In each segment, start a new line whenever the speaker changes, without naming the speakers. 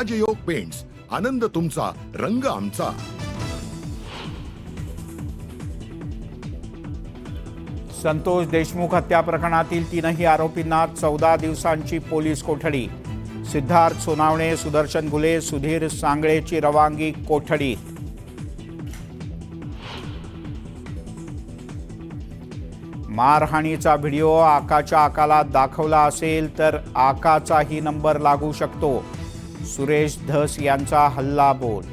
राजयोग paints, आनंद तुमचा, रंग आमचा.
संतोष देशमुख हत्या प्रकरणातील तीनही आरोपींना 14 दिवसांची पोलीस कोठडी. सिद्धार्थ सोनावणे, सुदर्शन घुले, सुधीर सांगळेची रवानगी कोठडीत. मारहाणीचा व्हिडिओ आकाच्या आकाला दाखवला असेल तर आकाचाही नंबर लागू शकतो. सुरेश धस यांचा हल्लाबोल.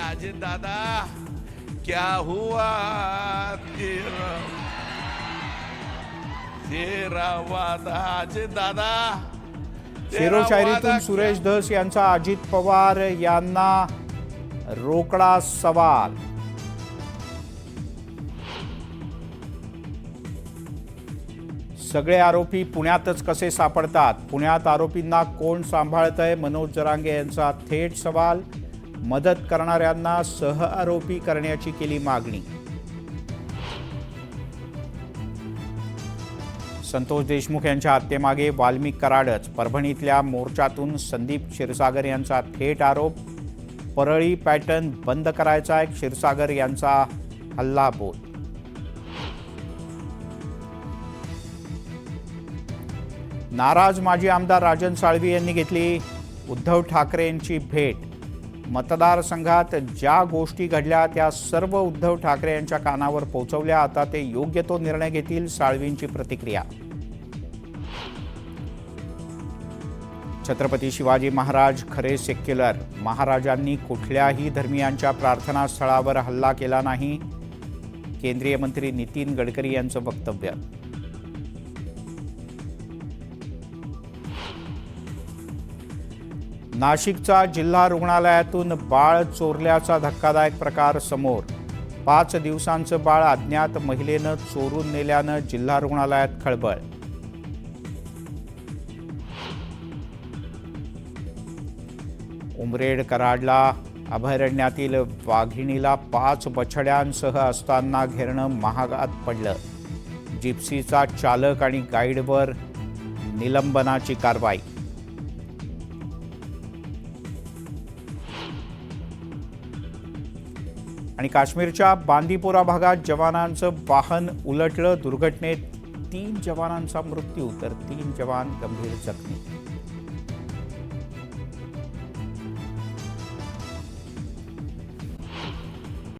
अजित दादा क्या हुआ तेरा वादा. अजित दादा
शेरोशायरीतून सुरेश धस यांचा अजित पवार यांना रोकडा सवाल. सगळे आरोपी पुण्यातच कसे सापडतात? पुण्यात आरोपींना कोण सांभाळतंय? मनोज जरांगे यांचा थेट सवाल. मदत करणाऱ्यांना सहआरोपी करण्याची केली मागणी. संतोष देशमुख यांच्या हत्येमागे वाल्मिक कराडच. परभणीतल्या मोर्चातून संदीप क्षीरसागर यांचा थेट आरोप. परळी पॅटर्न बंद करायचा एक क्षीरसागर यांचा हल्लाबोल. नाराज माजी आमदार राजन साळवी यांनी घेतली उद्धव ठाकरेंची भेट. मतदारसंघात ज्या गोष्टी घडल्या त्या सर्व उद्धव ठाकरे यांच्या कानावर पोहोचवल्या. आता ते योग्य तो निर्णय घेतील, साळवींची प्रतिक्रिया. छत्रपती शिवाजी महाराज खरे सेक्युलर. महाराजांनी कुठल्याही धर्मियांच्या प्रार्थनास्थळावर हल्ला केला नाही. केंद्रीय मंत्री नितीन गडकरी यांचं वक्तव्य. नाशिकचा जिल्हा रुग्णालयातून बाळ चोरल्याचा धक्कादायक प्रकार समोर. 5 दिवसांचं बाळ अज्ञात महिलेनं चोरून नेल्यानं जिल्हा रुग्णालयात खळबळ. उमरेड कराडला अभयारण्यातील वाघिणीला 5 बछड्यांसह असताना घेरणं महागात पडलं. जिप्सीचा चालक आणि गाईडवर निलंबनाची कारवाई. आणि काश्मीरच्या बांदीपोरा भागात जवानांचं वाहन उलटलं. दुर्घटनेत 3 जवानांचा मृत्यू तर 3 जवान गंभीर जखमी.